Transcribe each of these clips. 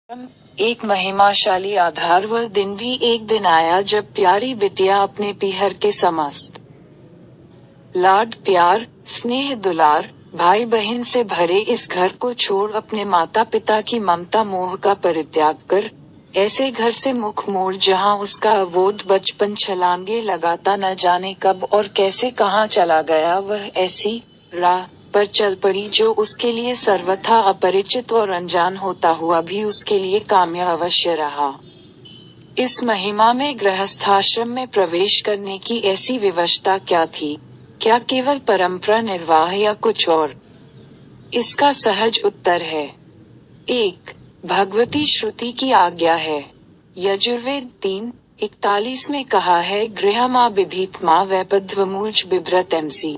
एक महिमाशाली आधार। वह दिन भी एक दिन आया जब प्यारी बिटिया अपने पीहर के समस्त लाड प्यार, स्नेह दुलार, भाई बहन से भरे इस घर को छोड़ अपने माता पिता की ममता मोह का परित्याग कर, ऐसे घर से मुख मोड़ जहां उसका अबोध बचपन छलांगे लगाता न जाने कब और कैसे कहां चला गया, वह ऐसी राह पर चल पड़ी जो उसके लिए सर्वथा अपरिचित और अनजान होता हुआ भी उसके लिए काम्य अवश्य रहा। इस महिमा में गृहस्थाश्रम में प्रवेश करने की ऐसी विवशता क्या थी? क्या केवल परंपरा निर्वाह या कुछ और? इसका सहज उत्तर है। 1. भगवती श्रुति की आज्ञा है। यजुर्वेद 3:41 में कहा है, गृह मां बिभीत मां वैपध्वमूर्ज बिभ्रत एमसी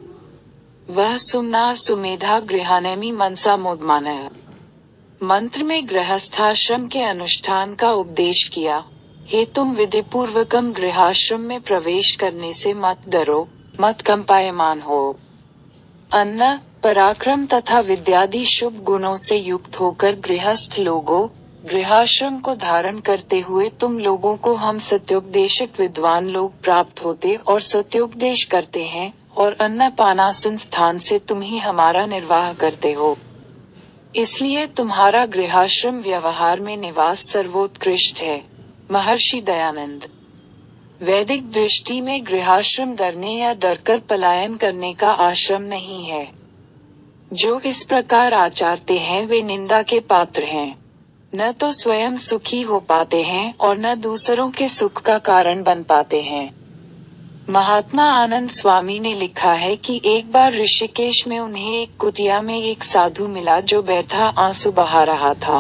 वह सुमना सुमेधा गृहानेमी मनसा मोदमानः। मंत्र में गृहस्थाश्रम के अनुष्ठान का उपदेश किया। हे तुम विधिपूर्वकम गृहाश्रम में प्रवेश करने से मत डरो, मत कंपायमान हो। अन्न, पराक्रम तथा विद्यादि शुभ गुणों से युक्त होकर गृहस्थ लोगों, गृहाश्रम को धारण करते हुए तुम लोगों को हम सत्योपदेशक विद्वान लोग प्राप्त होते और सत्योपदेश करते हैं, और अन्नपानासन स्थान से तुम ही हमारा निर्वाह करते हो। इसलिए तुम्हारा गृहाश्रम व्यवहार में निवास सर्वोत्कृष्ट है। महर्षि दयानंद। वैदिक दृष्टि में गृहाश्रम डरने या डरकर पलायन करने का आश्रम नहीं है। जो इस प्रकार आचरते हैं वे निंदा के पात्र हैं। न तो स्वयं सुखी हो पाते हैं और न दूसरों के सुख का कारण बन पाते हैं। महात्मा आनंद स्वामी ने लिखा है कि एक बार ऋषिकेश में उन्हें एक कुटिया में एक साधु मिला जो बैठा आंसू बहा रहा था।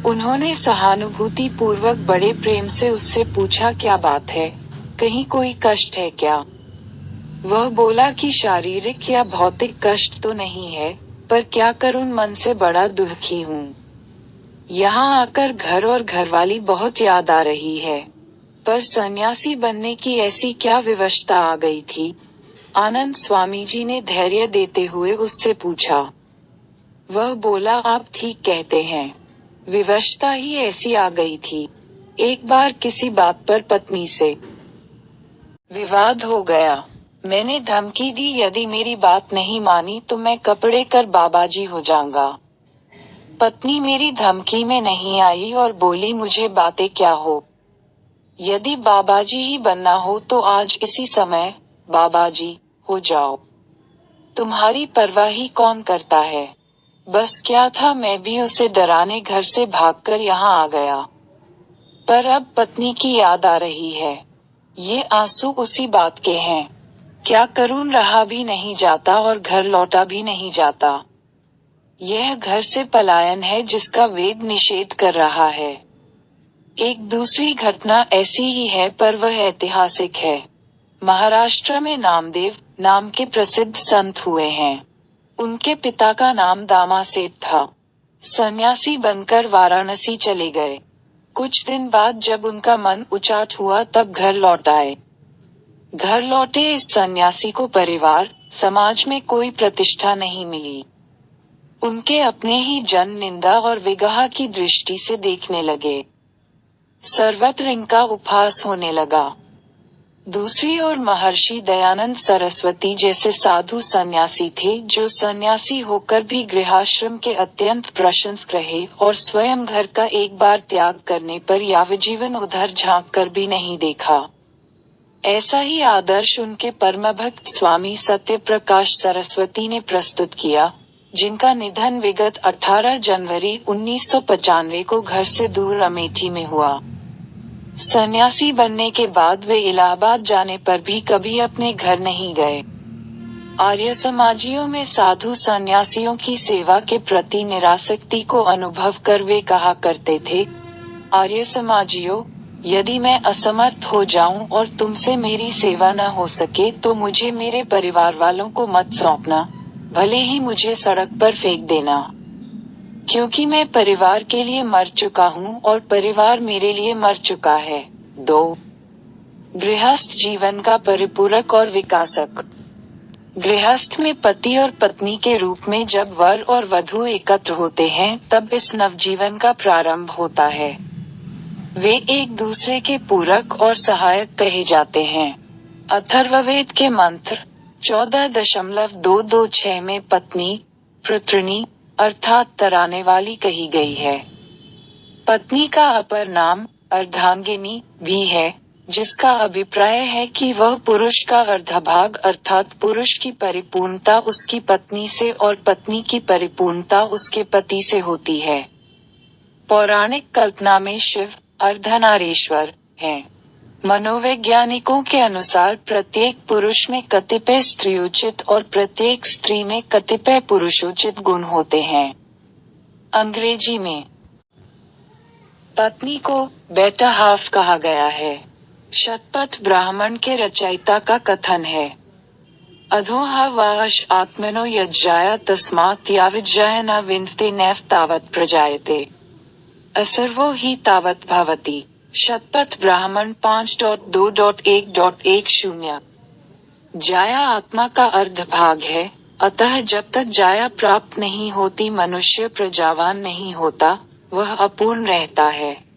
उन्होंने सहानुभूति पूर्वक बड़े प्रेम से उससे पूछा, क्या बात है, कहीं कोई कष्ट है क्या? वह बोला कि शारीरिक या भौतिक कष्ट तो नहीं है, पर क्या करूं, मन से बड़ा दुखी हूँ। यहाँ आकर घर और घरवाली बहुत याद आ रही है। पर सन्यासी बनने की ऐसी क्या विवशता आ गई थी? आनंद स्वामी जी ने धैर्य देते हुए उससे पूछा। वह बोला, आप ठीक कहते हैं, विवशता ही ऐसी आ गई थी। एक बार किसी बात पर पत्नी से विवाद हो गया। मैंने धमकी दी, यदि मेरी बात नहीं मानी तो मैं कपड़े कर बाबाजी हो जाऊंगा। पत्नी मेरी धमकी में नहीं आई और बोली, मुझे बातें क्या हो, यदि बाबाजी ही बनना हो तो आज इसी समय बाबाजी हो जाओ। तुम्हारी परवाह ही कौन करता है। बस क्या था, मैं भी उसे डराने घर से भागकर यहाँ आ गया। पर अब पत्नी की याद आ रही है। ये आंसू उसी बात के हैं। क्या करूं, रहा भी नहीं जाता और घर लौटा भी नहीं जाता। यह घर से पलायन है जिसका वेद निषेध कर रहा है। एक दूसरी घटना ऐसी ही है पर वह ऐतिहासिक है। महाराष्ट्र में नामदेव नाम के प्रसिद्ध संत हुए हैं। उनके पिता का नाम दामा सेठ था। सन्यासी बनकर वाराणसी चले गए। कुछ दिन बाद जब उनका मन उचाट हुआ तब घर लौट आए। घर लौटे इस सन्यासी को परिवार, समाज में कोई प्रतिष्ठा नहीं मिली। उनके अपने ही जन निंदा और विगाह की दृष्टि से देखने लगे। सर्वत्र इनका उपहास होने लगा। दूसरी ओर महर्षि दयानंद सरस्वती जैसे साधु सन्यासी थे जो सन्यासी होकर भी गृहाश्रम के अत्यंत प्रशंसक रहे और स्वयं घर का एक बार त्याग करने पर यावजीवन उधर झांक कर भी नहीं देखा। ऐसा ही आदर्श उनके परमभक्त स्वामी सत्यप्रकाश सरस्वती ने प्रस्तुत किया, जिनका निधन विगत 18 जनवरी 1995 को घर से दूर अमेठी में हुआ। सन्यासी बनने के बाद वे इलाहाबाद जाने पर भी कभी अपने घर नहीं गए। आर्य समाजियों में साधु सन्यासियों की सेवा के प्रति निरासक्ति को अनुभव कर वे कहा करते थे, आर्य समाजियों, यदि मैं असमर्थ हो जाऊं और तुमसे मेरी सेवा न हो सके तो मुझे मेरे परिवार वालों को मत सौंपना, भले ही मुझे सड़क पर फेंक देना। क्योंकि मैं परिवार के लिए मर चुका हूँ और परिवार मेरे लिए मर चुका है। 2. गृहस्थ जीवन का परिपूरक और विकासक। गृहस्थ में पति और पत्नी के रूप में जब वर और वधू एकत्र होते हैं तब इस नवजीवन का प्रारंभ होता है। वे एक दूसरे के पूरक और सहायक कहे जाते हैं। अथर्ववेद के मंत्र 14.226 में पत्नी पुत्रिणी अर्थात तराने वाली कही गई है। पत्नी का अपर नाम अर्धांगिनी भी है, जिसका अभिप्राय है कि वह पुरुष का अर्धभाग अर्थात पुरुष की परिपूर्णता उसकी पत्नी से और पत्नी की परिपूर्णता उसके पति से होती है। पौराणिक कल्पना में शिव अर्धनारीश्वर हैं। मनोवैज्ञानिकों के अनुसार प्रत्येक पुरुष में कतिपय स्त्रियोचित और प्रत्येक स्त्री में कतिपय पुरुषोचित गुण होते हैं। अंग्रेजी में पत्नी को बेटर हाफ कहा गया है। शतपथ ब्राह्मण के रचयिता का कथन है, अधोहा वाश आत्मनो यज्जाया तस्मात् याविज्जाय न विन्दते नैव तावत् प्रजायते असर्वो ही तावत् भवति। शतपथ ब्राह्मण 5.2.1.10। जाया आत्मा का अर्ध भाग है, अतः जब तक जाया प्राप्त नहीं होती मनुष्य प्रजावान नहीं होता, वह अपूर्ण रहता है।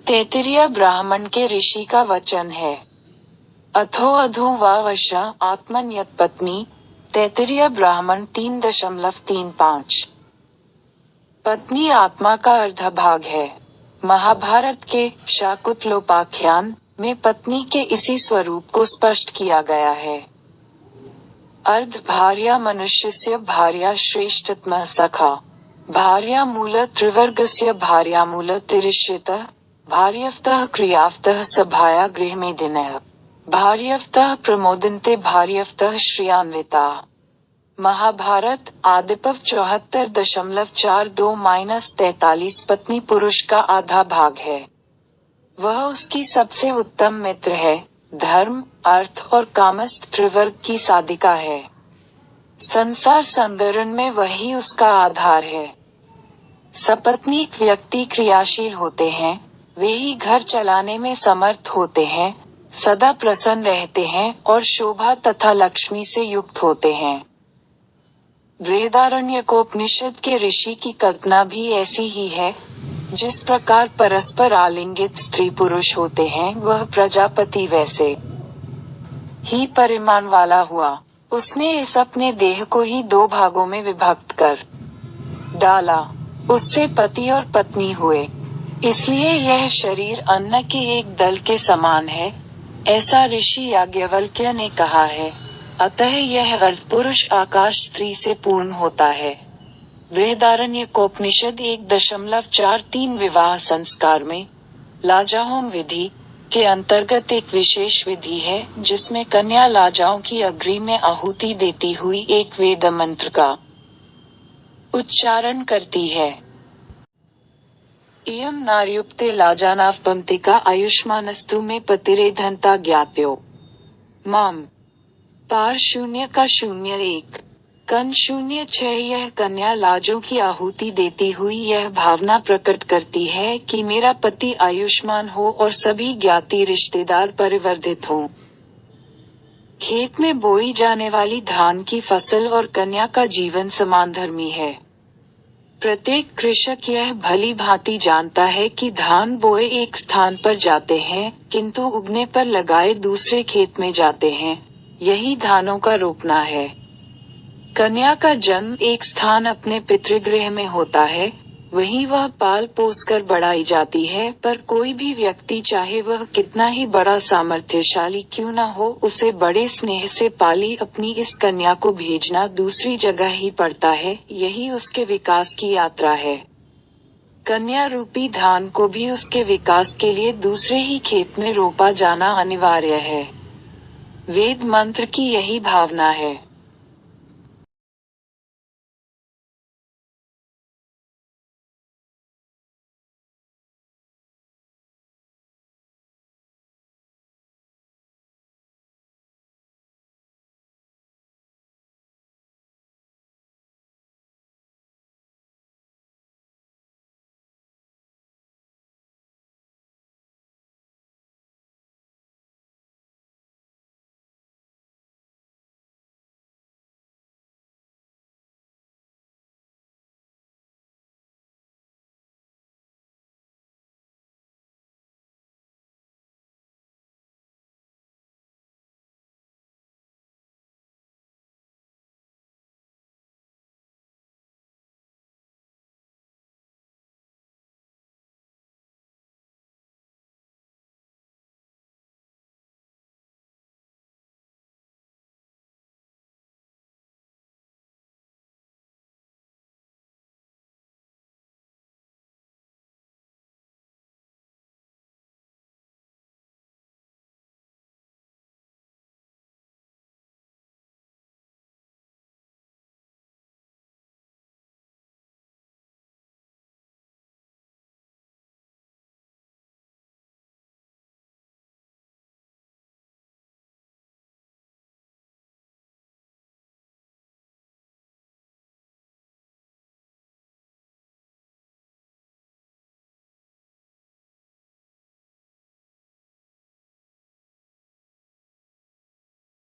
तैत्तिरीय ब्राह्मण के ऋषि का वचन है, अथो अधो वा वशा आत्मन यत्पत्नी। तैत्तिरीय ब्राह्मण 3.35। पत्नी आत्मा का अर्ध भाग है। महाभारत के शाकुंतलोपाख्यान में पत्नी के इसी स्वरूप को स्पष्ट किया गया है। अर्ध भार्या मनुष्यस्य भार्या श्रेष्ठतमः सखा। भार्या मूल त्रिवर्गस्य भार्या मूल तिरिष्यतः। भार्यवतः क्रियावतः सभाया गृहमेदिनः। भार्यवतः प्रमोदन्ते भार्यवतः श्रियान्विता। महाभारत आदिपर्व 74.42-43। पत्नी पुरुष का आधा भाग है। वह उसकी सबसे उत्तम मित्र है, धर्म अर्थ और कामस्थ त्रिवर्ग की साधिका है। संसार संगरण में वही उसका आधार है। सपत्नीक व्यक्ति क्रियाशील होते हैं, वे ही घर चलाने में समर्थ होते हैं, सदा प्रसन्न रहते हैं और शोभा तथा लक्ष्मी से युक्त होते हैं। बृहदारण्यकोपनिषद के ऋषि की कल्पना भी ऐसी ही है। जिस प्रकार परस्पर आलिंगित स्त्री पुरुष होते हैं, वह प्रजापति वैसे ही परिमाण वाला हुआ। उसने इस अपने देह को ही 2 भागों में विभक्त कर डाला। उससे पति और पत्नी हुए। इसलिए यह शरीर अन्न के एक दल के समान है, ऐसा ऋषि याज्ञवल्क्य ने कहा है। अतः यह अर्धपुरुष आकाश स्त्री से पूर्ण होता है। बृहदारण्यकोपनिषद 1.43 विवाह संस्कार में लाजाहोम विधि के अंतर्गत एक विशेष विधि है, जिसमें कन्या लाजाओं की अग्नि में आहुति देती हुई एक वेद मंत्र का उच्चारण करती है। इयं नार्युक्ते लाजानावपंतिका आयुष्मानस्तु में पतिरेधनता ज्ञात्यो। माम पार 0.01 कन 0.6। यह कन्या लाजों की आहुति देती हुई यह भावना प्रकट करती है कि मेरा पति आयुष्मान हो और सभी ज्ञाति रिश्तेदार परिवर्धित हों। खेत में बोई जाने वाली धान की फसल और कन्या का जीवन समानधर्मी है। प्रत्येक कृषक यह भली भांति जानता है कि धान बोए एक स्थान पर जाते हैं, किंतु उगने पर लगाए दूसरे खेत में जाते हैं। यही धानों का रोपना है। कन्या का जन्म एक स्थान अपने पितृगृह में होता है, वहीं वह पाल पोस कर बढ़ाई जाती है, पर कोई भी व्यक्ति चाहे वह कितना ही बड़ा सामर्थ्यशाली क्यों न हो, उसे बड़े स्नेह से पाली अपनी इस कन्या को भेजना दूसरी जगह ही पड़ता है। यही उसके विकास की यात्रा है। कन्या रूपी धान को भी उसके विकास के लिए दूसरे ही खेत में रोपा जाना अनिवार्य है। वेद मंत्र की यही भावना है।